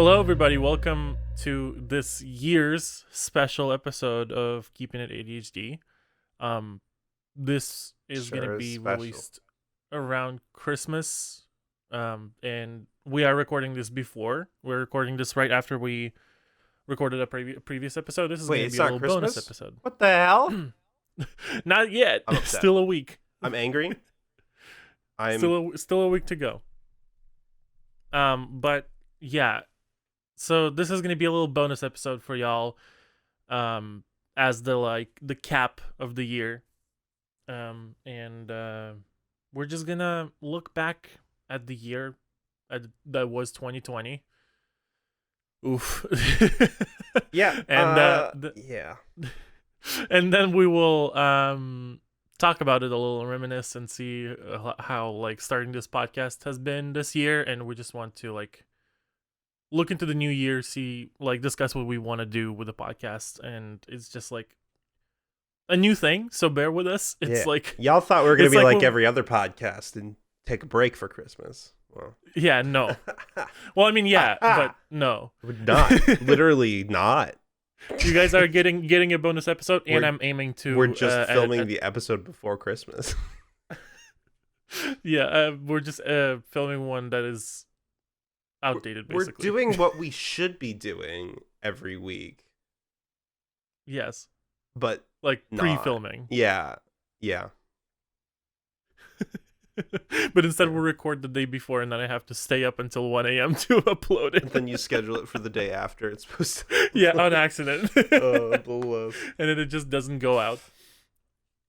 Hello, everybody. Welcome to this year's special episode of Keepin ADHD. This is going to be released around Christmas, and we are recording this before. We're recording this right after we recorded a previous episode. This is going to be a little bonus episode. What the hell? Not yet. Still a week. I'm angry. Still a week to go. But yeah. So this is going to be a little bonus episode for y'all, as the cap of the year. And we're just going to look back at the year that was 2020. Oof. Yeah. And yeah. And then we will talk about it a little, reminisce, and see how starting this podcast has been this year. And we just want to look into the new year, see discuss what we want to do with the podcast, and it's just a new thing. So bear with us. It's y'all thought we were gonna be like every other podcast and take a break for Christmas. Well, yeah, no. Well, I mean, yeah, but no, not literally not. You guys are getting a bonus episode, and I'm aiming to. We're just filming the episode before Christmas. Yeah, we're just filming one that is outdated. Basically, we're doing what we should be doing every week. Yes, but pre-filming. Yeah. But instead we'll record the day before, and then I have to stay up until 1 a.m. to upload it. And then you schedule it for the day after it's supposed to. Yeah, on accident. Oh, bless. And then it just doesn't go out.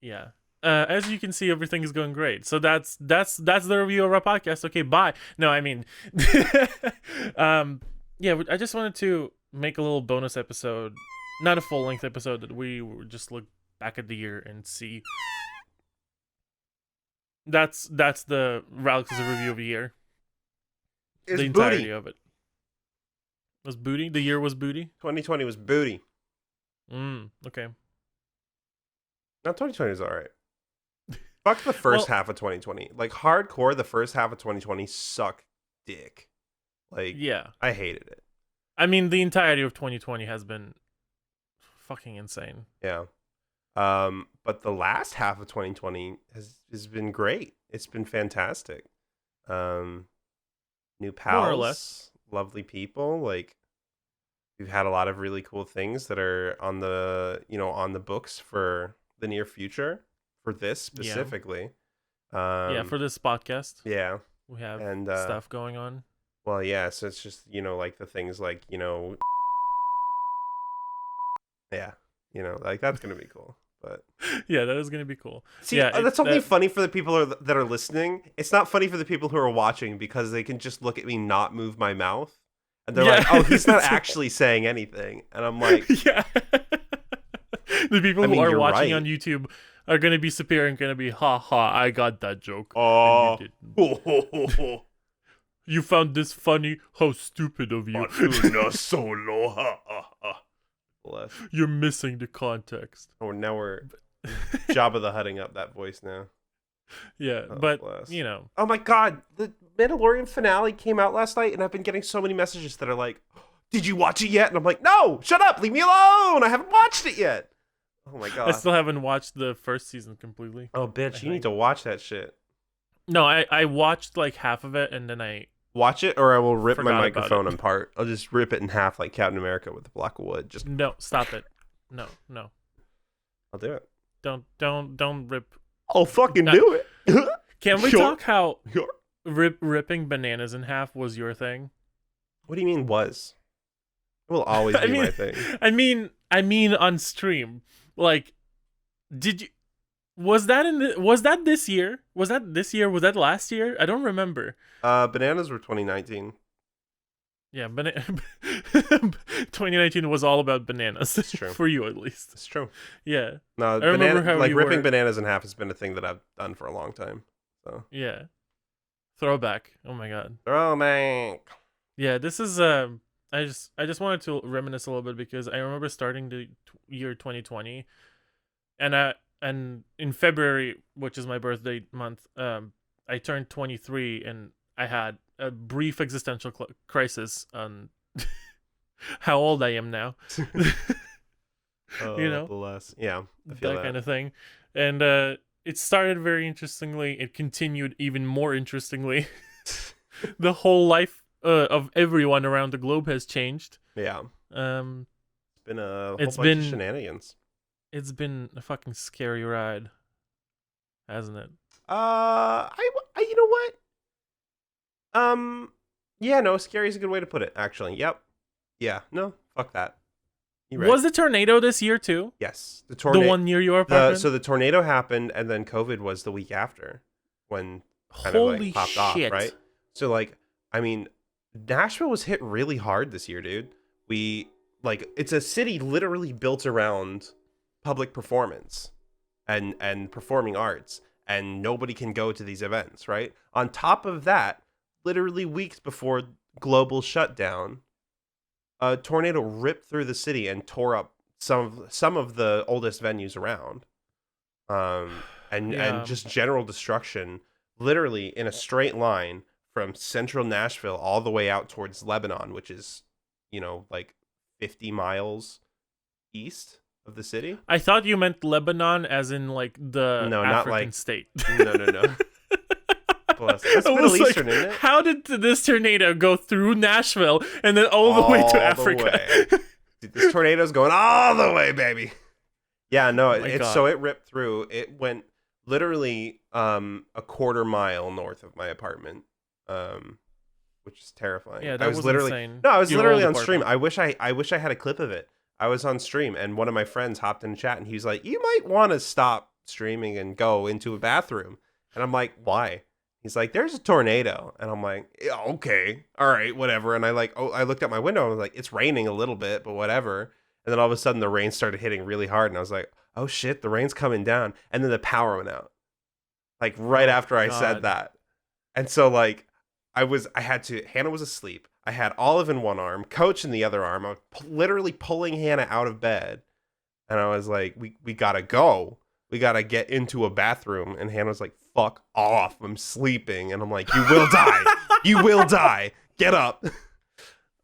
Yeah. As you can see, everything is going great. So that's the review of our podcast. Okay, bye. No, I mean, yeah, I just wanted to make a little bonus episode, not a full length episode, that we would just look back at the year and see. That's the Rahlyx's review of the year. It's the entirety booty. of it. Was booty? The year was booty? 2020 was booty. Okay. Now 2020 is alright. Fuck the first half of 2020. Hardcore, the first half of 2020 sucked dick. Yeah. I hated it. I mean, the entirety of 2020 has been fucking insane. Yeah. But the last half of 2020 has been great. It's been fantastic. New pals, more or less. Lovely people. We've had a lot of really cool things that are on the books for the near future, for this specifically. Yeah, for this podcast. Yeah. We have stuff going on. Well, yeah, so it's just, the things yeah, that's going to be cool. But yeah, that is going to be cool. See, yeah, that's only funny for the people that are listening. It's not funny for the people who are watching, because they can just look at me not move my mouth. And they're like, oh, he's not actually saying anything. And I'm like... Yeah. The people who are watching right. on YouTube are going to be superior and going to be, ha ha, I got that joke. Oh. You found this funny? How stupid of you. Solo. Bless. You're missing the context. Oh, now we're Jabba the Hutting up that voice now. Yeah, but, bless. Oh my god, the Mandalorian finale came out last night, and I've been getting so many messages that are like, did you watch it yet? And I'm like, no, shut up, leave me alone, I haven't watched it yet. Oh my god. I still haven't watched the first season completely. Oh, bitch, you need to watch that shit. No, I watched half of it, and then I... Watch it, or I will rip my microphone apart. I'll just rip it in half like Captain America with a block of wood. Just no, stop it. No. I'll do it. Don't rip. I'll fucking do it. Can we talk how ripping bananas in half was your thing? What do you mean was? It will always be my thing. I mean on stream. Did you? Was that this year? Was that this year? Was that last year? I don't remember. Bananas were 2019. Yeah, 2019 was all about bananas. It's true. For you, at least. It's true. Yeah. No, I remember how ripping bananas in half has been a thing that I've done for a long time. So yeah. Throwback. Oh my god. Throwback. Yeah, this is I just wanted to reminisce a little bit, because I remember starting the year 2020, and in February, which is my birthday month, I turned 23, and I had a brief existential crisis on how old I am now. You know, bless. Yeah, I that feel that. kind of thing. And it started very interestingly. It continued even more interestingly. The whole life of everyone around the globe has changed. Yeah. Um, It's been a whole it's bunch been of shenanigans. it's been a fucking scary ride, hasn't it? You know what? Yeah, no, scary is a good way to put it, actually. Yep. Yeah, no, fuck that. You're right. Was the tornado this year too? Yes. The The tornado. one near your apartment? So the tornado happened, and then COVID was the week after when kind Holy of like popped off, shit. right? So like, I mean, Nashville was hit really hard this year, dude. It's a city literally built around public performance and performing arts, and nobody can go to these events, right? On top of that, literally weeks before global shutdown, a tornado ripped through the city and tore up some of the oldest venues around. And just general destruction, literally in a straight line from central Nashville all the way out towards Lebanon, which is, like 50 miles east of the city. I thought you meant Lebanon as in like the No, African not like state. No. Bless. That's I was Middle like, Eastern, isn't it? how did this tornado go through Nashville and then all the way to Africa? Way. Dude, this tornado's going all the way, baby. Yeah, no, God. it ripped through. It went literally a quarter mile north of my apartment, which is terrifying. Yeah, that I was was literally insane. no, I was Your literally old on stream. apartment. I wish I had a clip of it. I was on stream, and one of my friends hopped in chat, and he was like, "You might want to stop streaming and go into a bathroom." And I'm like, "Why?" He's like, "There's a tornado," and I'm like, yeah, "Okay, all right, whatever." And I looked out my window, and I was like, "It's raining a little bit, but whatever." And then all of a sudden, the rain started hitting really hard, and I was like, "Oh shit, the rain's coming down!" And then the power went out, like right after I said that. And so like, Hannah was asleep. I had Olive in one arm, Coach in the other arm. I was literally pulling Hannah out of bed, and I was like, "We gotta go. We gotta get into a bathroom." And Hannah was like, "Fuck off. I'm sleeping." And I'm like, "You will die. You will die. Get up."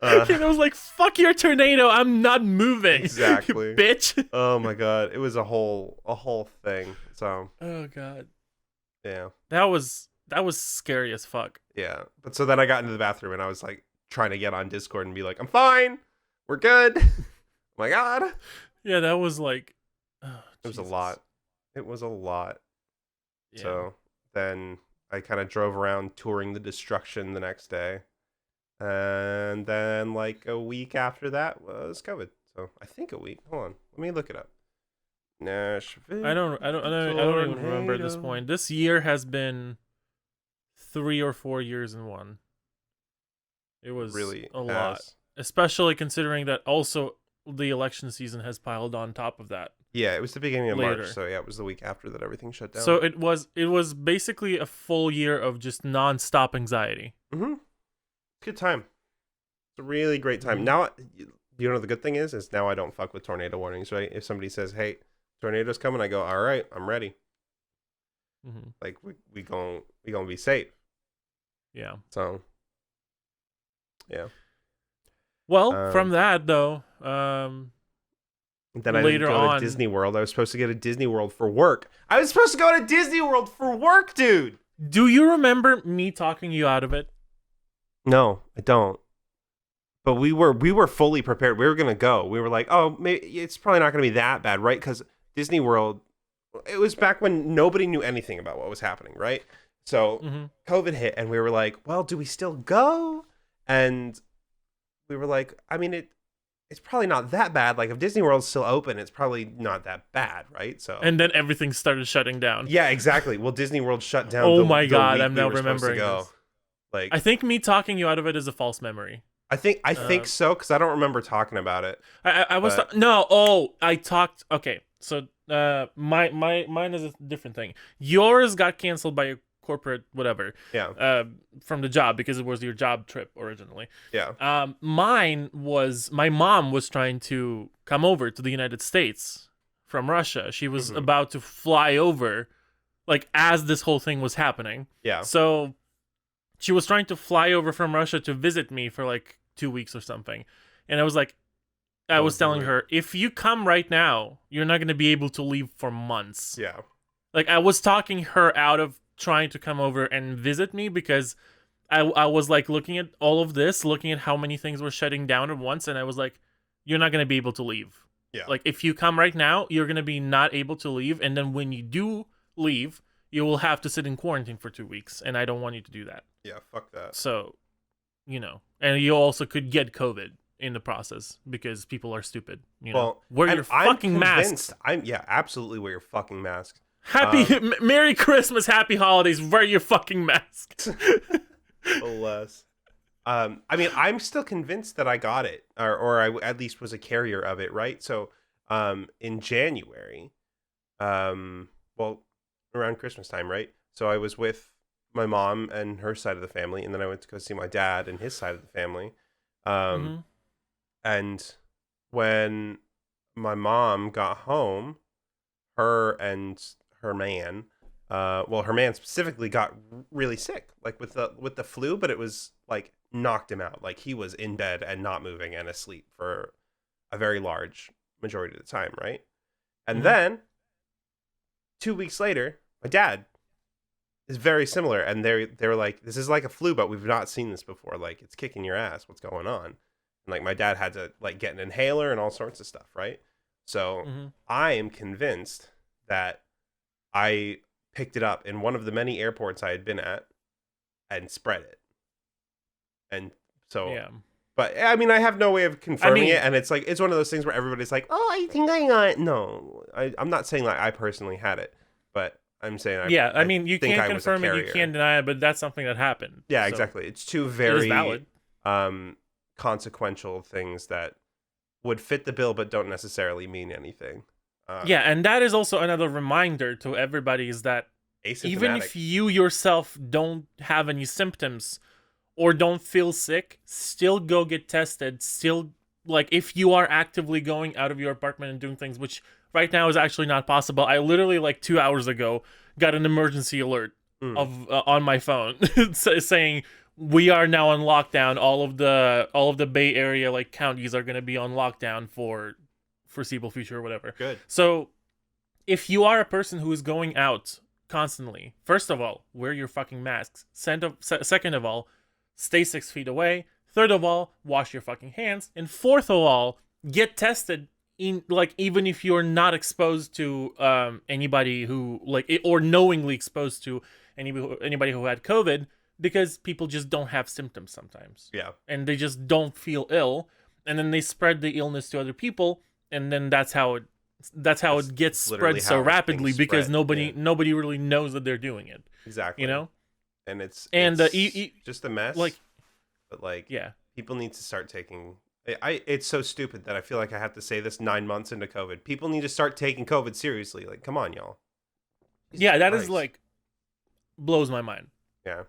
And I was like, "Fuck your tornado. I'm not moving." Exactly. You bitch. Oh my god. It was a whole thing. So Oh god. yeah. That was scary as fuck. Yeah. But so then I got into the bathroom and I was like trying to get on Discord and be like, "I'm fine. We're good." Oh my god. Yeah, that was like It was a lot. It was a lot. Yeah. So then I kind of drove around touring the destruction the next day. And then like a week after that was COVID. So I think a week. Hold on. Let me look it up. Nashville. I don't even remember at this point. This year has been 3 or 4 years in one. It was Really a lot. Especially considering that also the election season has piled on top of that. Yeah, it was the beginning of Later. March, so yeah, it was the week after that everything shut down. So it was basically a full year of just non-stop anxiety. Mm-hmm. Good time. It's a really great time. Mhm. Now, you know the good thing is now I don't fuck with tornado warnings, right? If somebody says, "Hey, tornado's coming," I go, "All right, I'm ready." Mm-hmm. Like we gonna be safe. Yeah. So yeah. Well, from that though, Then I didn't later go on, to Disney World. I was supposed to go to Disney World for work. I was supposed to go to Disney World for work, dude. do you remember me talking you out of it? No, I don't. But we were fully prepared. We were gonna go. We were like, "Oh, maybe it's probably not gonna be that bad, right?" Because Disney World, it was back when nobody knew anything about what was happening, right? So COVID hit, and we were like, "Well, do we still go?" And we were like, "I mean, it's probably not that bad. Like, if Disney World's still open, it's probably not that bad, right?" So And then everything started shutting down. yeah, exactly. Well, Disney World shut down. Oh the my God, week I'm we now were supposed to remembering go. this. Like, I think me talking you out of it is a false memory. I think so, because I don't remember talking about it. I was But- no. Oh, I talked. Okay, so mine is a different thing. Yours got canceled by a corporate whatever. Yeah, From the job because it was your job trip originally. yeah. Mine was my mom was trying to come over to the United States from Russia. She was about to fly over, like as this whole thing was happening. Yeah. So she was trying to fly over from Russia to visit me for like 2 weeks or something. And I was like, I Oh, was telling really? her, if you come right now, you're not going to be able to leave for months. Yeah. Like, I was talking her out of trying to come over and visit me because I was like looking at all of this, looking at how many things were shutting down at once, and I was like, you're not going to be able to leave. Yeah. Like, if you come right now, you're going to be not able to leave, and then when you do leave, you will have to sit in quarantine for 2 weeks, and I don't want you to do that. Yeah, fuck that. So, and you also could get COVID in the process because people are stupid. Well, wear and your I'm fucking masks. Absolutely wear your fucking mask. Merry Christmas, Happy Holidays. Wear your fucking mask. Less. I mean, I'm still convinced that I got it, or I at least was a carrier of it, right? So, in January, well, around Christmas time, right? So I was with my mom and her side of the family, and then I went to go see my dad and his side of the family. Mhm. And when my mom got home, her and her man, her man specifically got really sick, like with the flu, but it was like knocked him out. Like he was in bed and not moving and asleep for a very large majority of the time, right? And Mhm. then 2 weeks later, my dad is very similar, and they were like, "This is like a flu, but we've not seen this before. Like it's kicking your ass. What's going on?" And like my dad had to like get an inhaler and all sorts of stuff, right? So Mhm. I am convinced that I picked it up in one of the many airports I had been at and spread it. And so, Yeah. but I mean, I have no way of confirming mean- it. And it's like, it's one of those things where everybody's like, oh, I think I got it. No, I'm not saying like I personally had it, but I'm saying I mean, you think can't I was a confirm it, you carrier. can't deny it, but that's something that happened. Yeah, So exactly. It's two it is very valid. consequential things that would fit the bill but don't necessarily mean anything. Yeah, and that is also another reminder to everybody is that even Asymptomatic. if you yourself don't have any symptoms or don't feel sick, still go get tested. Still, like, if you are actively going out of your apartment and doing things, which right now is actually not possible. I literally, like 2 hours ago, got an emergency alert of on my phone saying we are now on lockdown. All of the Bay Area like counties are gonna be on lockdown for foreseeable future or whatever. Good. So if you are a person who is going out constantly, first of all, wear your fucking masks. Second of all, stay 6 feet away. Third of all, wash your fucking hands. And fourth of all, get tested. In like, even if you're not exposed to anybody who like or knowingly exposed to anybody who had COVID, because people just don't have symptoms sometimes. Yeah. And they just don't feel ill, and then they spread the illness to other people, and then that's how it gets literally spread so how rapidly things because spread, nobody really knows that they're doing it. Exactly. You know? And it's And just a mess. like, but like, yeah. people need to start taking. It's so stupid that I feel like I have to say this 9 months into COVID. People need to start taking COVID seriously. Like, come on, y'all. Yeah, that is Christ. like blows my mind. Yeah.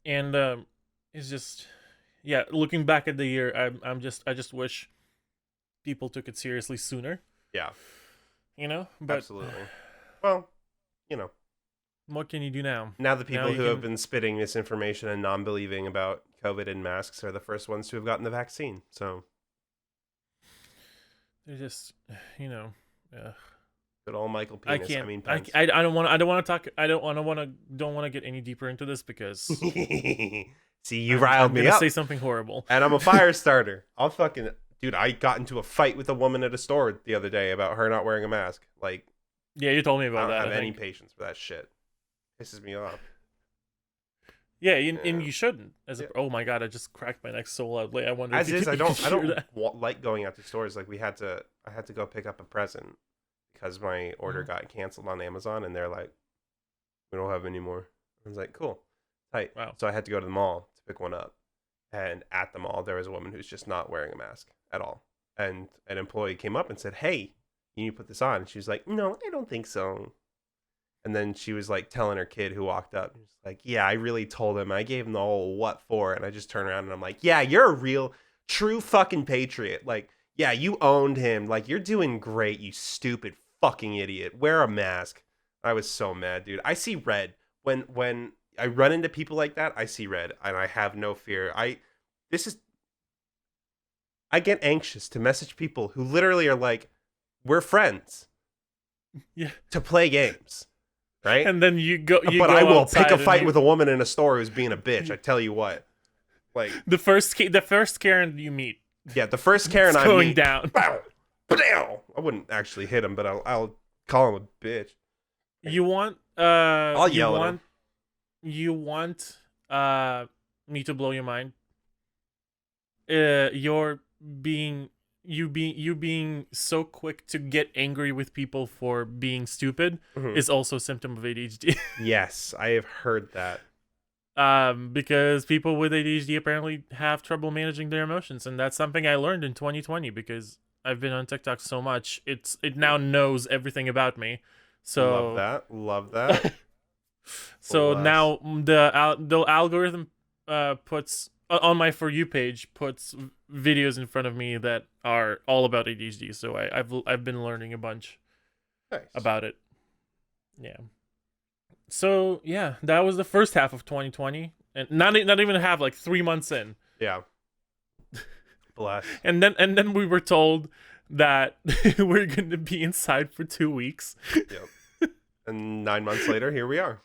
And it's just, yeah. Looking back at the year, I just wish people took it seriously sooner. Yeah. But Absolutely. Well, what can you do now? now the people you who can- have been spitting misinformation and non-believing about COVID and masks are the first ones to have gotten the vaccine. So They're just, good old Michael I Penis. can't. I mean, I, Pence. I don't want to talk. I don't want to get any deeper into this because See, you I'm riled me gonna up. say something horrible. And I'm a fire starter. I'll fucking dude. I got into a fight with a woman at a store the other day about her not wearing a mask. Like, Yeah, you told me I about don't that. have I any think. patience for that shit. Pisses me off. Yeah, and Yeah. you shouldn't. Oh my god, I just cracked my neck so loudly. I wonder. As if you is, could- I you don't. could I hear don't that. like going out to stores. Like I had to go pick up a present because my order Mhm. got canceled on Amazon, and they're like, "We don't have any more." I was like, "Cool, tight." Wow. So I had to go to the mall to pick one up, and at the mall there was a woman who's just not wearing a mask at all, and an employee came up and said, "Hey, you need to put this on." And she was like, "No, I don't think so." And then she was like telling her kid who walked up, and she's like, "Yeah, I really told him. I gave him the whole what for." And I just turned around and I'm like, "Yeah, you're a real, true fucking patriot. Like, yeah, you owned him. Like, you're doing great, you stupid fucking idiot. Wear a mask." I was so mad, dude. I see red when I run into people like that. I see red, and I have no fear. This is I get anxious to message people who literally are like, we're friends Yeah. to play games, right? And then you go but I will pick a outside fight and with a woman in a store who's being a bitch. I tell you what. Like the first Karen you meet. yeah, the first Karen It's I going meet, down. Bow, bow. I wouldn't actually hit him, but I'll call him a bitch. You want I'll yell at him. You want me to blow your mind? You being so quick to get angry with people for being stupid is also a symptom of ADHD. Yes, I have heard that. Because people with ADHD apparently have trouble managing their emotions, and that's something I learned in 2020 because I've been on TikTok so much. It now knows everything about me. So love that. So now the algorithm puts on my For You page puts videos in front of me that are all about ADHD. So I've been learning a bunch about it. Yeah. So yeah, that was the first half of 2020, and not even a half, like 3 months in. Yeah. Bless. And then we were told that we're going to be inside for 2 weeks. Yep. And 9 months later, here we are.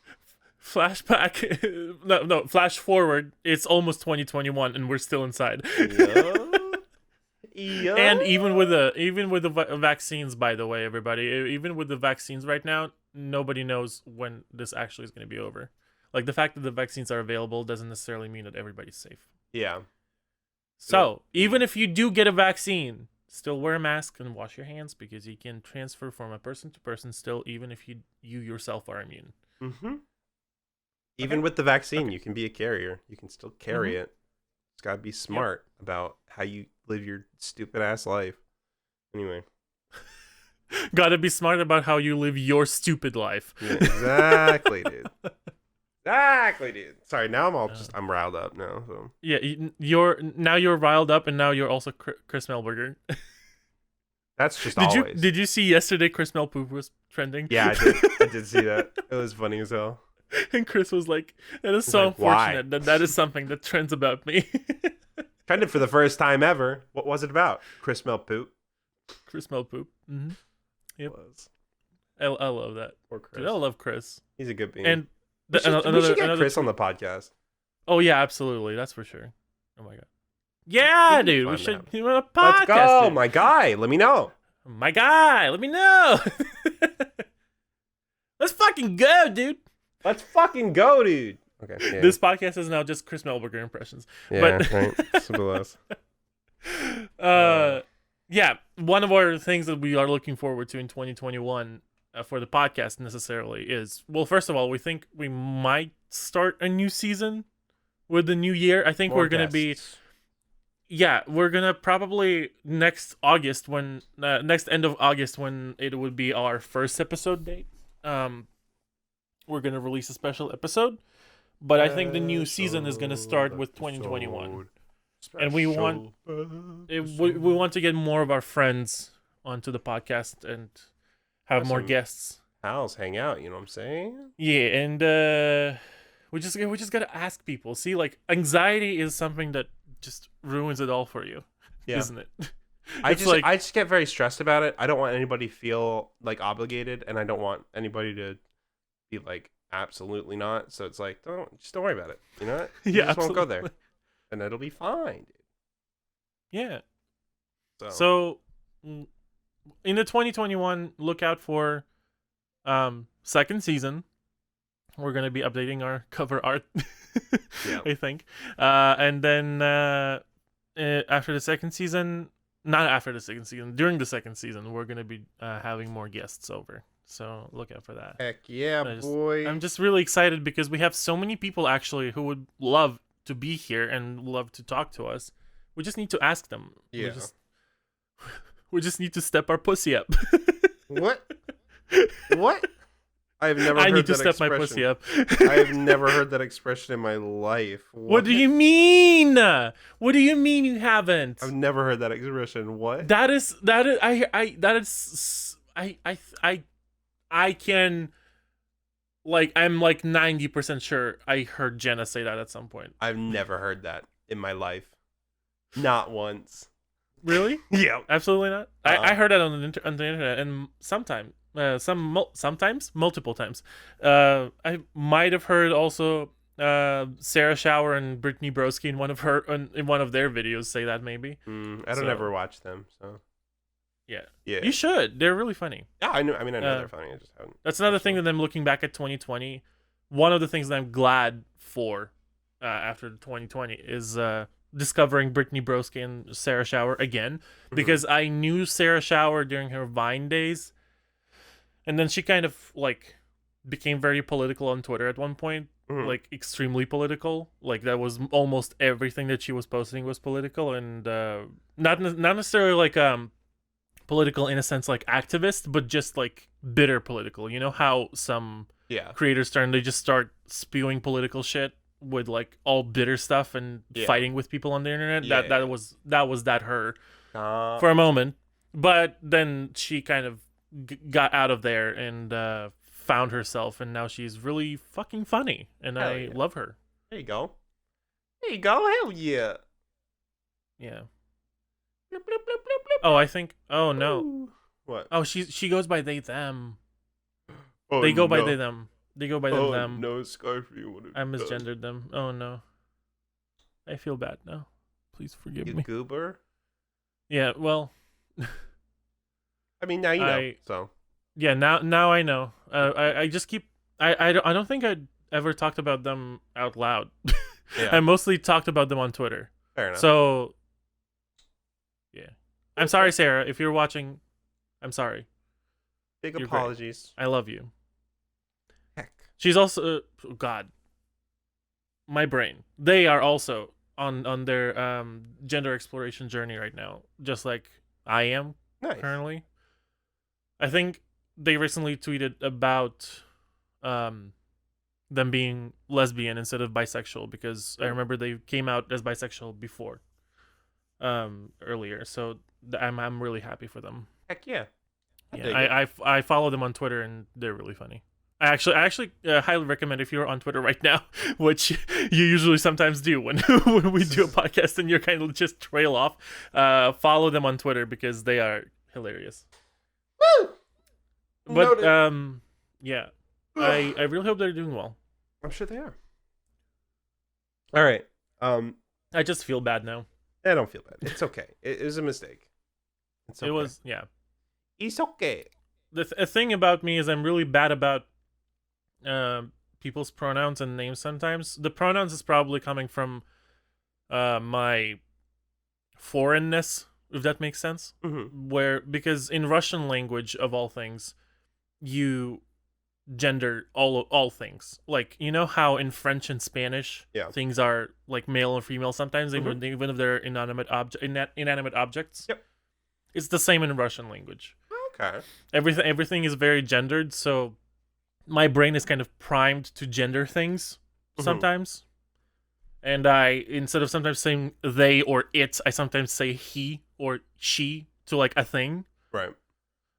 Flashback, no, flash forward. It's almost 2021, and we're still inside. Yeah. And even with the vaccines, by the way, everybody, even with the vaccines right now, nobody knows when this actually is going to be over. Like the fact that the vaccines are available doesn't necessarily mean that everybody's safe. Yeah. So even if you do get a vaccine, still wear a mask and wash your hands because you can transfer from a person to person still, even if you yourself are immune. Mm-hmm. Even with the vaccine, you can be a carrier. You can still carry it. It's got to be smart about how you live your stupid ass life. Anyway. Gotta be smart about how you live your stupid life. Yeah, exactly, dude. Exactly, dude. Sorry, now I'm riled up now. So. Yeah, you're riled up, and now you're also Chris Melberger. That's just always. Did you see yesterday Chris Mel poop was trending? Yeah, I did see that. It was funny as hell. And Chris was like, "That is so unfortunate that is something that trends about me." Kind of for the first time ever. What was it about? Chris Mel poop. Chris Mel poop. Mm-hmm. Yep. I love that. Or Chris. Dude, I love Chris. He's a good bean. And we should get Chris on the podcast. Oh yeah, absolutely. That's for sure. Oh my god. Yeah, dude. We should do a podcast. Let's go, dude. my guy. Let me know. My guy. Let me know. Let's fucking go, dude. Let's fucking go, dude. Okay. Yeah. This podcast is now just Chris Melberger impressions. Yeah, but, right. Simple as. Yeah, one of our things that we are looking forward to in 2021 for the podcast necessarily is, well, first of all, we think we might start a new season with the new year. I think we're going to be, we're going to probably next end of August when it would be our first episode date. We're going to release a special episode, but I think the new season is going to start with 2021. And we want to get more of our friends onto the podcast and have more guests. Pals hang out, you know what I'm saying? Yeah, and we just gotta ask people. See, like anxiety is something that just ruins it all for you, isn't it? I just get very stressed about it. I don't want anybody to feel like obligated, and I don't want anybody to be like absolutely not. So it's like don't worry about it. You know what? You just won't go there. And it'll be fine, dude. Yeah. So in the 2021, look out for second season. We're gonna be updating our cover art, I think. And then after the second season, not after the second season, during the second season, we're gonna be having more guests over. So look out for that. Heck yeah, boy! I'm just really excited because we have so many people actually who would love to be here and love to talk to us. We just need to ask them. Yeah. We just need to step our pussy up. What? What? I've never heard that expression. I need to step my pussy up. I've never heard that expression in my life. What do you mean? What do you mean you haven't? I've never heard that expression. What? I can, like, I'm like 90% sure I heard Jenna say that at some point. I've never heard that in my life. Not once. Really? Yeah. Absolutely not. I heard that on the internet, and sometimes multiple times. I might have heard also Sarah Shower and Brittany Broski in one of their videos say that maybe. I don't ever watch them, so Yeah. yeah. You should. They're really funny. Yeah, I know. I mean, I know they're funny. I just haven't. That's another thing that I'm looking back at 2020. One of the things that I'm glad for after 2020 is discovering Brittany Broski and Sarah Shower again, because I knew Sarah Shower during her Vine days, and then she kind of like became very political on Twitter at one point, like extremely political. Like that was almost everything that she was posting was political, and not necessarily like political in a sense like activist, but just like bitter political. You know how some creators they just start spewing political shit with like all bitter stuff and fighting with people on the internet. That was her for a moment, but then she kind of got out of there and found herself, and now she's really fucking funny, and I love her. There you go. Hell yeah. Yeah. Oh, I think. Oh no. What? Oh, she goes by they them. Oh, they go by they them. They go by them. No, Scarfee. I misgendered them. Oh no. I feel bad now. Please forgive You me. goober. Yeah. Well. I mean, now you know. So. Yeah. Now I know. I just keep. I don't think I ever talked about them out loud. I mostly talked about them on Twitter. Fair enough. So. Yeah. I'm sorry, Sarah. If you're watching, I'm sorry. Big apologies. I love you. Heck. She's also God. My brain. They are also on their gender exploration journey right now, just like I am currently. I think they recently tweeted about them being lesbian instead of bisexual, because I remember they came out as bisexual before earlier, so I'm really happy for them. Heck yeah. I follow them on Twitter, and they're really funny. I actually highly recommend, if you're on Twitter right now, which you usually sometimes do when we do a podcast and you're kind of just trail off, follow them on Twitter because they are hilarious. Woo! But yeah, I really hope they're doing well. I'm sure they are. All right. I just feel bad now. I don't feel bad. It's okay. It was a mistake. It's okay. It was, yeah. It's okay. The thing about me is I'm really bad about people's pronouns and names sometimes. The pronouns is probably coming from my foreignness, if that makes sense. Because in Russian language, of all things, you gender all things. Like, you know how in French and Spanish things are like male and female sometimes, even if they're inanimate objects. Yep. It's the same in Russian language. Okay. Everything is very gendered, so my brain is kind of primed to gender things sometimes. And I, instead of sometimes saying they or it, I sometimes say he or she to like a thing. Right.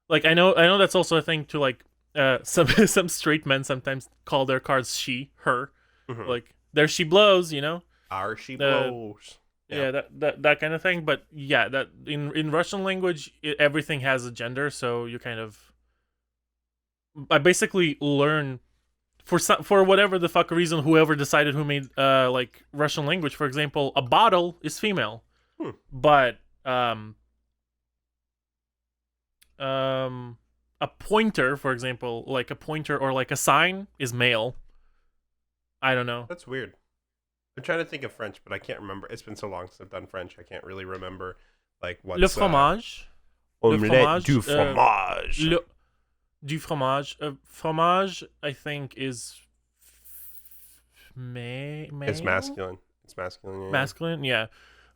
Like I know that's also a thing to like some straight men sometimes call their cars she, her. Like there she blows, you know? Our she blows. Yeah, that kind of thing. But yeah, that in Russian language, everything has a gender, so you kind of. I basically learn for whatever the fuck reason, whoever decided who made like Russian language. For example, a bottle is female, but a pointer, for example, like a pointer or like a sign is male. I don't know. That's weird. I'm trying to think of French, but I can't remember. It's been so long since I've done French. I can't really remember like what's le fromage. Omelette du fromage. Du fromage. Fromage, I think, is male. It's masculine. It's masculine. Yeah. Masculine, yeah.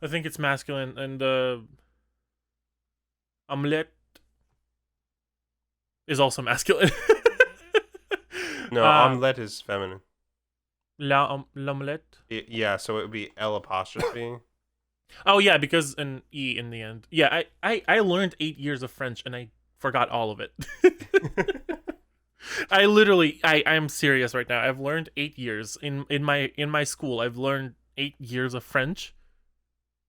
I think it's masculine, and omelette is also masculine. No, omelette is feminine. L'omelette? Yeah, so it would be L apostrophe. Oh, yeah, because an E in the end. Yeah, I learned 8 years of French, and I forgot all of it. I'm serious right now. I've learned 8 years. In my school, I've learned 8 years of French,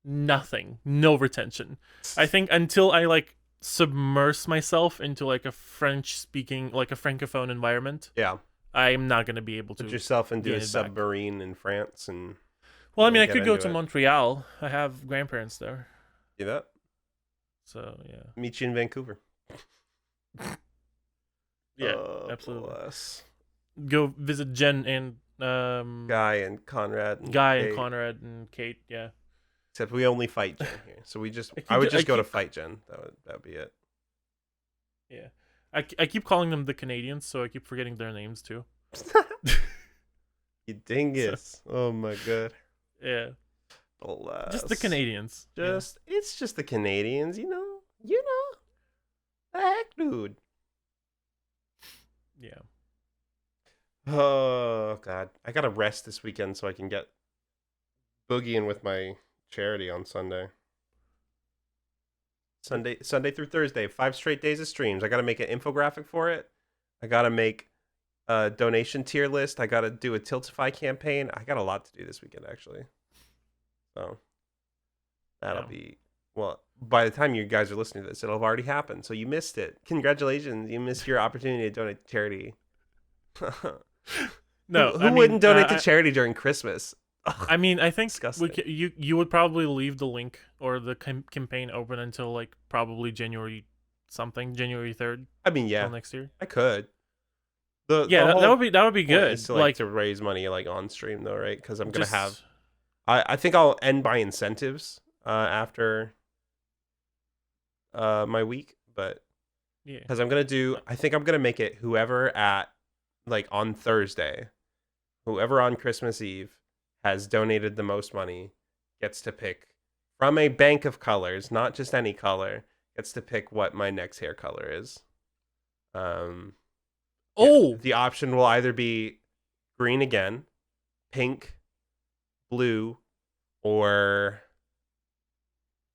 nothing, no retention. I think until I like submerge myself into like a French speaking, like a francophone environment, Yeah. I'm not gonna be able to Put yourself into gain a it back. submarine in France and Well, I mean, I get could go into to it. Montreal. I have grandparents there, Do that. so yeah, Meet you in Vancouver. yeah, absolutely. Go visit Jen and Guy and Conrad and Guy and Kate. Conrad and Kate. Yeah, Except we only fight Jen here, so I I would keep- just I go to keep- fight Jen. That would be it. yeah. I keep calling them the Canadians, so I keep forgetting their names too. You dingus! Oh my god. Yeah, Bless. just the Canadians. Yeah. It's just the Canadians, you know. The heck, dude. Yeah. Oh god, I gotta rest this weekend so I can get boogieing with my charity on Sunday. Sunday through Thursday, 5 straight days of streams. I gotta make an infographic for it. I gotta make a donation tier list. I gotta do a Tiltify campaign. I got a lot to do this weekend actually. So that'll Yeah. be well. By the time you guys are listening to this, it'll have already happened. So you missed it. Congratulations, you missed your opportunity to donate to charity. No, who wouldn't donate to charity during Christmas? I mean, I think Disgusting. you would probably leave the link or the campaign open until like probably January 3rd. I mean, yeah, till next year. I could. Yeah, the that whole would be point good. is to, like to raise money like on stream though, right? Because I'm gonna just- have. I think I'll end my incentives after my week, but yeah. because I think I'm gonna make it whoever at like on Thursday, whoever on Christmas Eve has donated the most money gets to pick from a bank of colors, not just any color, gets to pick what my next hair color is. Oh, The option will either be green again, pink, blue, or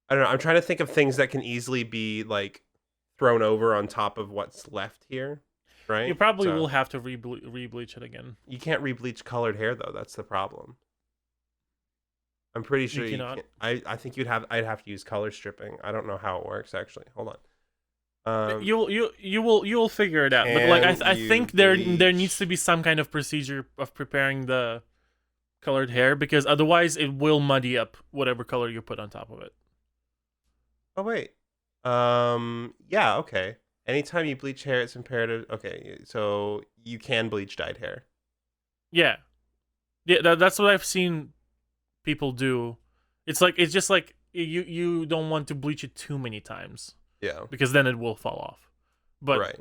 I don't know. I'm trying to think of things that can easily be like thrown over on top of what's left here, right? you probably So, will have to re-bleach it again. You can't rebleach colored hair though. That's the problem. I'm pretty sure you cannot? can't. I think I'd have to use color stripping. I don't know how it works actually. Hold on. You'll figure it out. But like can I you think there bleach? needs to be some kind of procedure of preparing the colored hair, because otherwise it will muddy up whatever color you put on top of it. Oh wait. Yeah, okay. Anytime you bleach hair, it's imperative. Okay, so you can bleach dyed hair. Yeah. That's what I've seen people do. It's just like you don't want to bleach it too many times, Yeah. because then it will fall off. But right.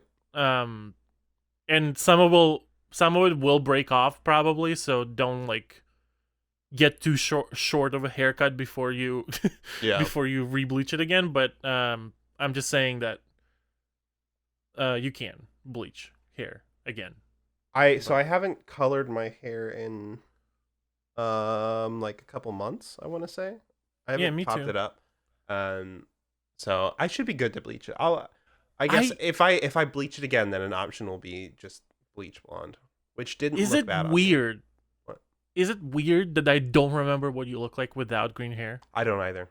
and some of it will break off probably, so don't like get too short of a haircut before you Yeah. before you re-bleach it again. But I'm just saying that you can bleach hair again. I haven't colored my hair in like a couple months, I want to say. I haven't me popped too. it up. So I should be good to bleach it. I guess if I bleach it again, then an option will be just bleach blonde, which didn't Is look it bad weird? What? Is it weird that I don't remember what you look like without green hair? I don't either.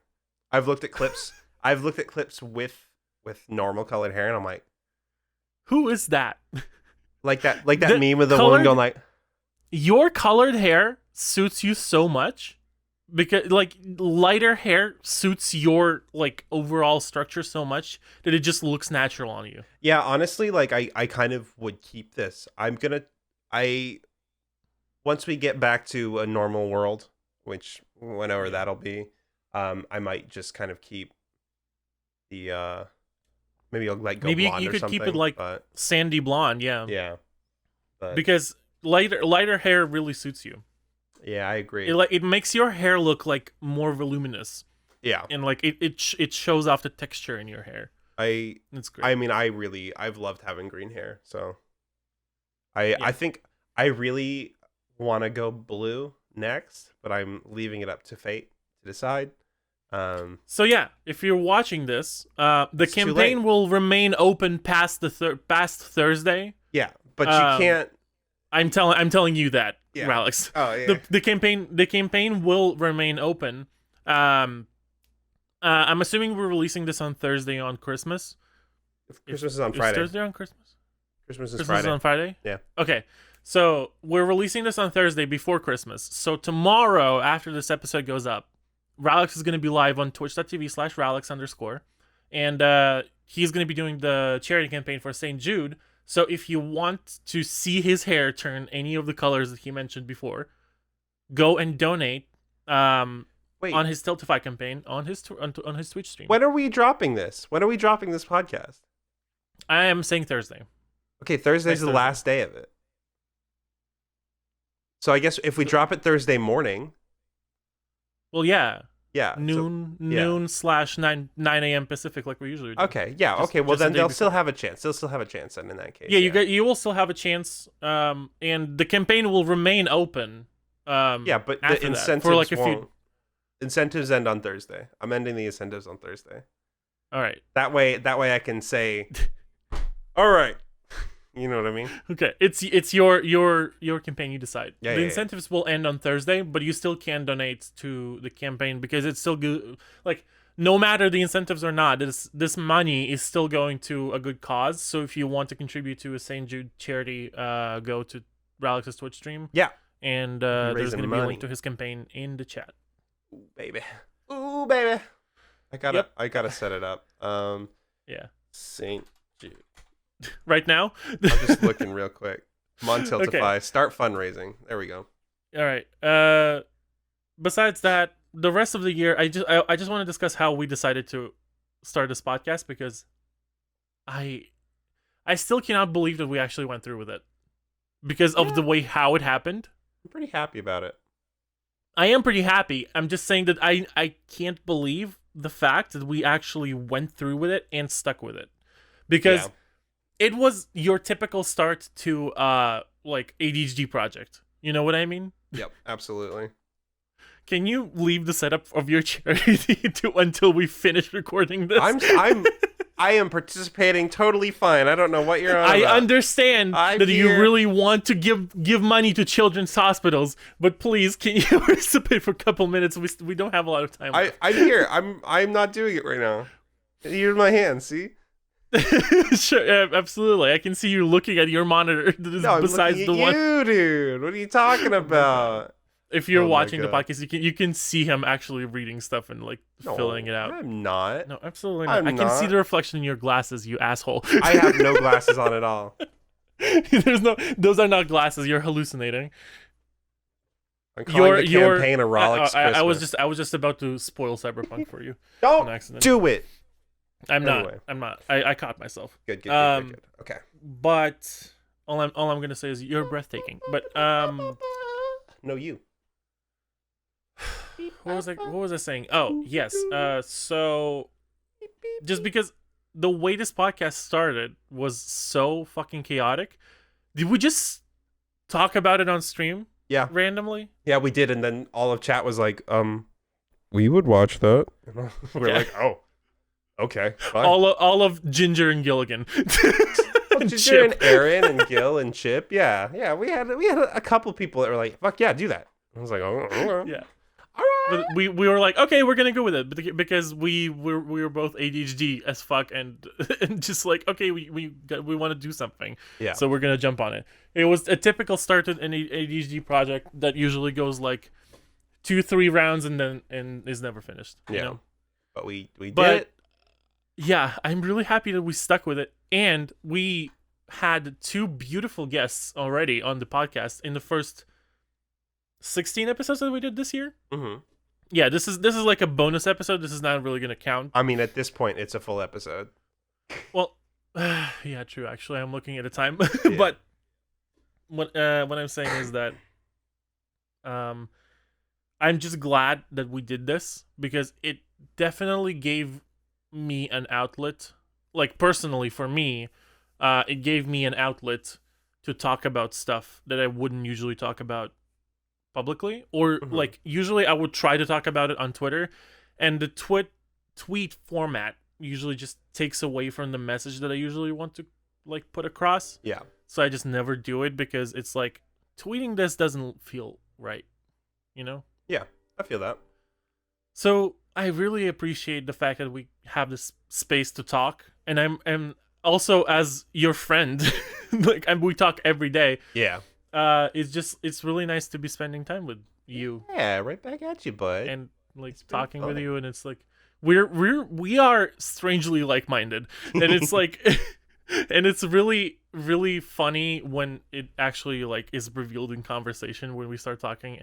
I've looked at clips. I've looked at clips with normal colored hair, and I'm like, Who is that? like that The meme of the woman colored- going like, Your colored hair suits you so much, because like lighter hair suits your like overall structure so much that it just looks natural on you. yeah, honestly, like I kind of would keep this. Once we get back to a normal world, which whenever that'll be, I might just kind of keep the maybe I'll like go Maybe blonde you or could something. keep it like but sandy blonde, yeah. yeah, but Because lighter hair really suits you. yeah, I agree. It makes your hair look like more voluminous, Yeah, and like it shows off the texture in your hair. It's great. I mean, I've loved having green hair, so I think I really want to go blue next, but I'm leaving it up to fate to decide. So yeah, if you're watching this, the It's too campaign late. will remain open past past Thursday. Yeah, but you can't. I'm telling you that, Yeah. Rahlyx. Oh yeah. The campaign will remain open. I'm assuming we're releasing this on Thursday on Christmas. Christmas is on Is Friday. Thursday on Christmas? Christmas is Christmas Friday. is on Friday? Yeah. Okay. So we're releasing this on Thursday before Christmas. So tomorrow, after this episode goes up, Rahlyx is going to be live on twitch.tv/Rahlyx_. And he's going to be doing the charity campaign for St. Jude. So if you want to see his hair turn any of the colors that he mentioned before, go and donate on his Tiltify campaign on his Twitch stream. When are we dropping this? When are we dropping this podcast? I am saying Thursday. Okay, Thursday's the last day of it. So I guess if we drop it Thursday morning. Well, yeah. Yeah. Noon / 9 a.m. Pacific, like we usually do. Okay, yeah, okay. Well, then they'll still have a chance. They'll still have a chance then in that case. Yeah, you will still have a chance. And the campaign will remain open. Yeah, but the incentives for like won't. Incentives end on Thursday. I'm ending the incentives on Thursday. All right. That way I can say, all right. You know what I mean? Okay, it's your campaign. You decide. Yeah, the incentives will end on Thursday, but you still can donate to the campaign because it's still good. Like, no matter the incentives or not, this money is still going to a good cause. So if you want to contribute to a St. Jude charity, go to Rahlyx's Twitch stream. Yeah, and there's going to be a link to his campaign in the chat. Ooh, baby. I gotta set it up. Yeah. St. Jude. Right now? I'm just looking real quick. I'm on Tiltify. Okay. Start fundraising. There we go. All right. Besides that, the rest of the year, I just want to discuss how we decided to start this podcast because I still cannot believe that we actually went through with it because of the way how it happened. I'm pretty happy about it. I am pretty happy. I'm just saying that I can't believe the fact that we actually went through with it and stuck with it because it was your typical start to like ADHD project. You know what I mean? Yep, absolutely. Can you leave the setup of your charity until we finish recording this? I am participating totally fine. I don't know what you're on I about. understand that you really want to give money to children's hospitals, but please, can you participate for a couple minutes? We don't have a lot of time. I'm here. I'm not doing it right now. Here's my hand. See? Sure, absolutely. I can see you looking at your monitor. Besides the one, you, dude. What are you talking about? If you're watching the podcast, you can see him actually reading stuff and like filling it out. I'm not. No, absolutely not. I can see the reflection in your glasses, you asshole. I have no glasses on at all. Those are not glasses. You're hallucinating. I'm calling the campaign a Rahlyx Christmas. I was just about to spoil Cyberpunk for you. Don't do it. I'm not. I caught myself. Good. Okay. But all I'm gonna say is you're breathtaking. But no, you. What was I saying? Oh, yes. So just because the way this podcast started was so fucking chaotic, did we just talk about it on stream? Yeah. Randomly? Yeah, we did, and then all of chat was like, we would watch that. We're like, oh. Okay, fine. All of Ginger and Gilligan. Ginger and Aaron and Gil and Chip. Yeah. We had a couple people that were like, "Fuck yeah, do that." I was like, "Oh, okay. Yeah." All right. But we were like, "Okay, we're gonna go with it," because we were both ADHD as fuck and just like, okay, we want to do something. Yeah. So we're gonna jump on it. It was a typical start to an ADHD project that usually goes like 2-3 rounds and is never finished. You know? But we did it. Yeah, I'm really happy that we stuck with it, and we had 2 beautiful guests already on the podcast in the first 16 episodes that we did this year. Mm-hmm. Yeah, this is like a bonus episode. This is not really gonna count. I mean, at this point, it's a full episode. Well, yeah, true. Actually, I'm looking at a time, but what I'm saying is that I'm just glad that we did this because it definitely gave me an outlet, like personally for me, it gave me an outlet to talk about stuff that I wouldn't usually talk about publicly, or like usually I would try to talk about it on Twitter, and the tweet format usually just takes away from the message that I usually want to like put across. Yeah. So I just never do it because it's like tweeting this doesn't feel right, you know? Yeah, I feel that. So I really appreciate the fact that we have this space to talk, and I'm also as your friend, like we talk every day. Yeah. It's really nice to be spending time with you Yeah, right back at you, bud. and like It's been talking with fun. you, and it's like we are strangely like-minded, and it's like and it's really really funny when it actually like is revealed in conversation when we start talking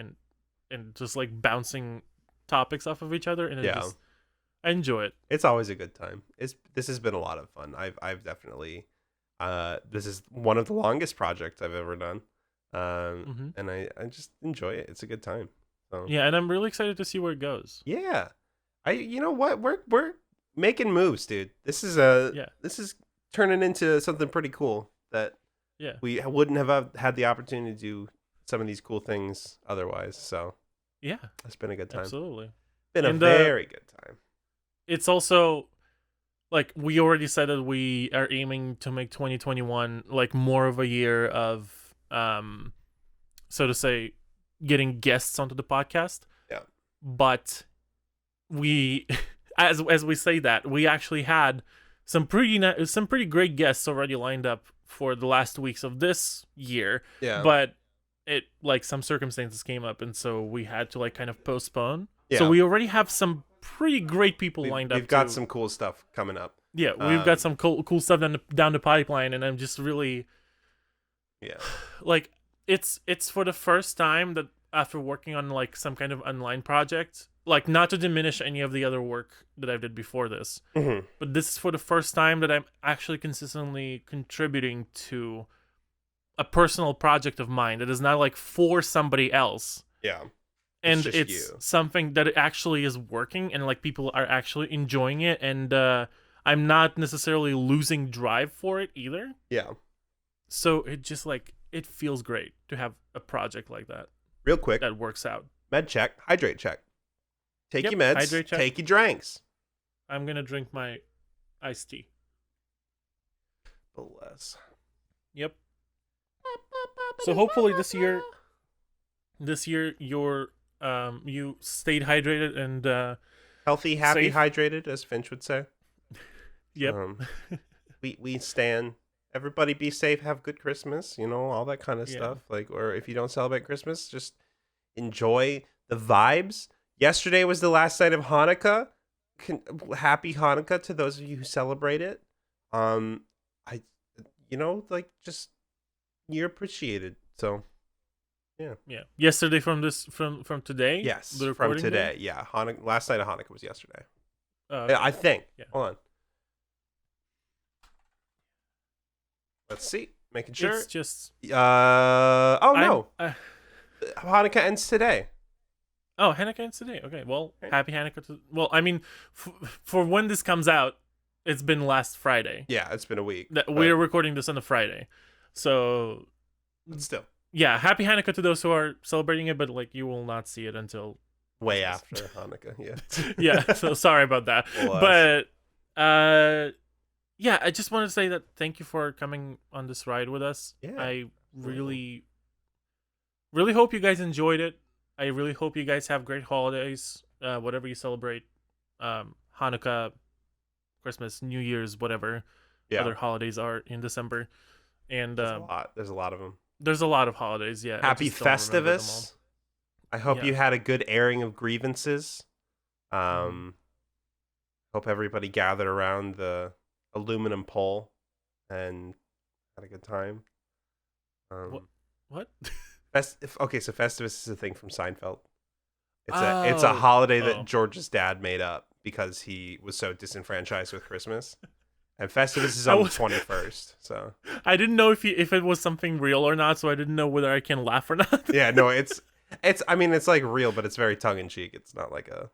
and just like bouncing topics off of each other, and Yeah. I enjoy it. It's always a good time. This has been a lot of fun. I've definitely this is one of the longest projects I've ever done. And I just enjoy it. It's a good time. So Yeah, and I'm really excited to see where it goes. yeah. You know what? We're making moves, dude. This is this is turning into something pretty cool that Yeah. we wouldn't have had the opportunity to do some of these cool things otherwise. So Yeah, it's been a good time. absolutely. Been a And, very good time. It's also like we already said that we are aiming to make 2021 like more of a year of so to say getting guests onto the podcast. Yeah. But we as we say that, we actually had some pretty great guests already lined up for the last weeks of this year. Yeah. But it like some circumstances came up, and so we had to like kind of postpone. Yeah. So we already have some pretty great people lined up. We've got some cool stuff coming up. Yeah, we've got some cool stuff down the pipeline, and I'm just really Yeah. like it's for the first time that after working on like some kind of online project, like not to diminish any of the other work that I did before this, Mhm. but this is for the first time that I'm actually consistently contributing to a personal project of mine that is not like for somebody else. Yeah. And just it's you. something that actually is working, and like people are actually enjoying it, and I'm not necessarily losing drive for it either. Yeah. So it just like it feels great to have a project like that Real quick, that works out. med check, hydrate check. Take Yep, your meds, hydrate check. take your drinks. I'm gonna drink my iced tea. Bless. Yep. So hopefully this year you're you stayed hydrated and Healthy, happy, safe. hydrated, as Finch would say. Yep. We stand. Everybody be safe, have a good Christmas, you know, all that kind of Yeah. stuff. Like, or if you don't celebrate Christmas, just enjoy the vibes. Yesterday was the last night of Hanukkah. Happy Hanukkah to those of you who celebrate it. I, you know, like just you're appreciated. So Yeah. Yesterday from today. yes, The from recording today. day? Yeah, last night of Hanukkah was yesterday. Okay. I think. Yeah. Hold on. Let's see. Making sure. It's just. Oh no. Hanukkah ends today. Oh, Hanukkah ends today. Okay. Well, happy Hanukkah. Well, I mean, for when this comes out, it's been last Friday. Yeah, it's been a week. We're recording this on a Friday, so. But still. Yeah, happy Hanukkah to those who are celebrating it, but like you will not see it until Way after Hanukkah. Yeah. yeah. So sorry about that, Bless. but yeah, I just wanted to say that thank you for coming on this ride with us. Yeah, I really, really hope you guys enjoyed it. I really hope you guys have great holidays, whatever you celebrate, Hanukkah, Christmas, New Year's, whatever other holidays are in December. And There's a lot. There's a lot of them. there's a lot of holidays. Yeah. I Happy just don't remember them all. Festivus. I hope Yeah. you had a good airing of grievances. Hope everybody gathered around the aluminum pole and had a good time. What? Okay, so Festivus is a thing from Seinfeld. It's a holiday that George's dad made up because he was so disenfranchised with Christmas. And Festivus is on the 21st, so I didn't know if it was something real or not, so I didn't know whether I can laugh or not. yeah, no, it's I mean it's like real, but it's very tongue in cheek. It's not like a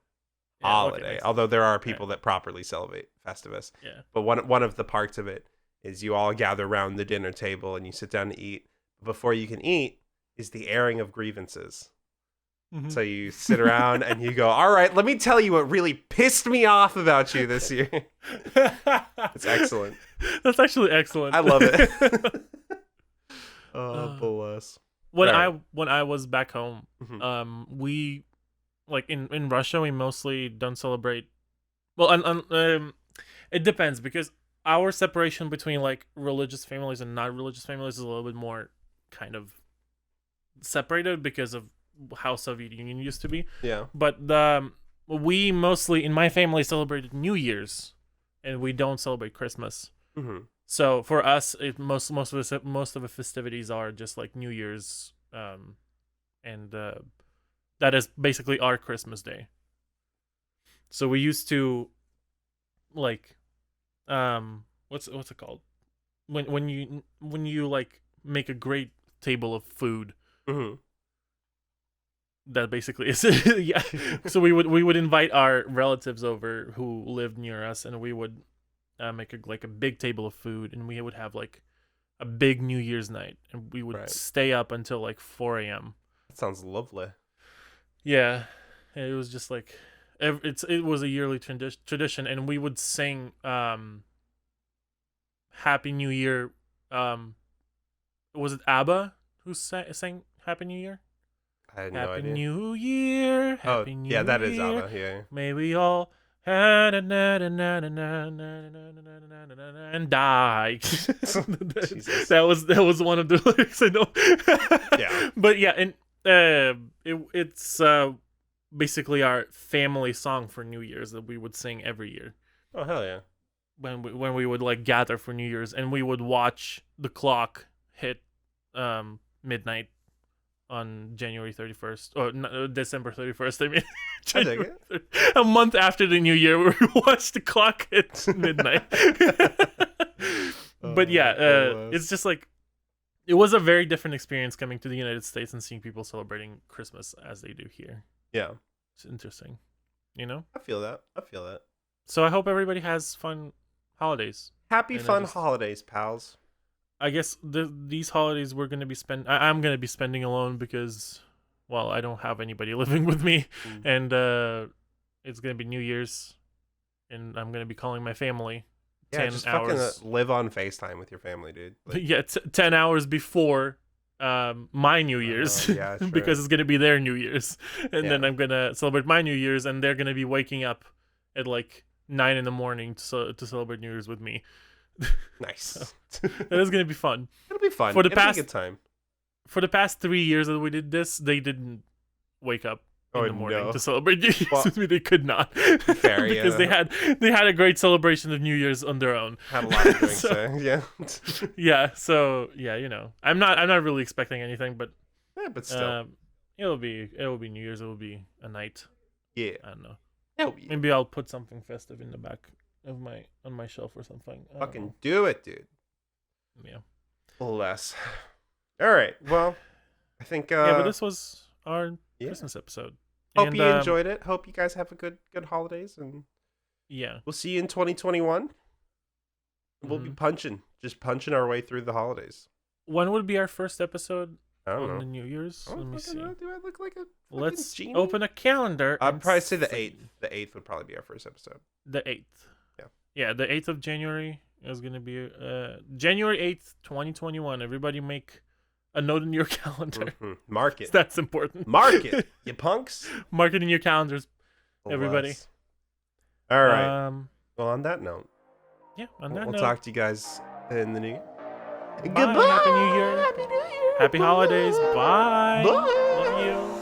holiday. Okay, Although there are people that properly celebrate Festivus. Yeah. But one of the parts of it is you all gather around the dinner table and you sit down to eat. Before you can eat is the airing of grievances. Mhm. So you sit around and you go, all right, let me tell you what really pissed me off about you this year. It's excellent. That's actually excellent. I love it. Oh, bless. When Right. I was back home, Mhm. we like in Russia, we mostly don't celebrate. Well, it depends because our separation between like religious families and not religious families is a little bit more kind of separated because of how Soviet Union used to be. Yeah. But we mostly in my family celebrated New Year's, and we don't celebrate Christmas. Mm-hmm. So for us, most of the festivities are just like New Year's, and that is basically our Christmas day. So we used to like, what's it called? When you like make a great table of food. Mm-hmm. That basically is it. Yeah. So we would invite our relatives over who lived near us, and we would make a big table of food, and we would have like a big New Year's night, and we would stay up until like 4 a.m. That sounds lovely. Yeah, it was just like it was a yearly tradition, and we would sing Happy New Year. Was it ABBA who sang Happy New Year? I had no Happy idea. New Year. Happy New Year. Yeah, that is ABBA. Yeah. May we all and die. Jesus. That was one of the lyrics I know. Yeah. But yeah, and it's basically our family song for New Year's that we would sing every year. Oh hell yeah. When we would like gather for New Year's, and we would watch the clock hit midnight on January 31st or December 31st. I mean, I dig it. a month after the New Year, we watched the clock hit midnight. But yeah, it's just like it was a very different experience coming to the United States and seeing people celebrating Christmas as they do here. Yeah, it's interesting, you know. I feel that. So I hope everybody has fun holidays. Happy fun holidays, pals. I guess these holidays we're gonna be I'm gonna be spending alone because, well, I don't have anybody living with me, and it's gonna be New Year's, and I'm gonna be calling my family. Yeah, 10 just hours. fucking live on FaceTime with your family, dude. Like, Yeah, 10 hours before my New Year's, yeah, true. because it's gonna be their New Year's, and Yeah. then I'm gonna celebrate my New Year's, and they're gonna be waking up at like 9 a.m. to celebrate New Year's with me. Nice. That is gonna be fun. It'll be fun. For the It'll past be a good time. For the past 3 years that we did this, they didn't wake up in the morning no. to celebrate New Year's with me. They could not, Fair, because yeah. they had a great celebration of New Year's on their own. Had a lot of drinks. Yeah. Yeah. So yeah, you know, I'm not really expecting anything, but Yeah, but still. it'll be New Year's. It will be a night. Yeah. I don't know. It'll be. Maybe I'll put something festive in the back of on my shelf or something. I don't Fucking know. do it, dude. Yeah. Less. All right. Well, I think. Yeah, but this was our Christmas episode. Hope And, you enjoyed it. Hope you guys have a good holidays, and yeah, we'll see you in 2021. We'll be just punching our way through the holidays. When would be our first episode I don't on know. the New Year's? Let me see. Do I look like a Let's genie? open a calendar. I'd and probably say the see. 8th. The 8th would probably be our first episode. The 8th. Yeah. Yeah, the 8th of January is going to be January 8th, 2021. Everybody make a note in your calendar. Mm-hmm. Mark it. That's important. Mark it, you punks. Mark it in your calendars, everybody. Bless. All right. Well, on that note, yeah, on that we'll note, talk to you guys in the new year. Bye. Happy New Year. Happy New Year. Happy holidays. Bye. Bye. Love you.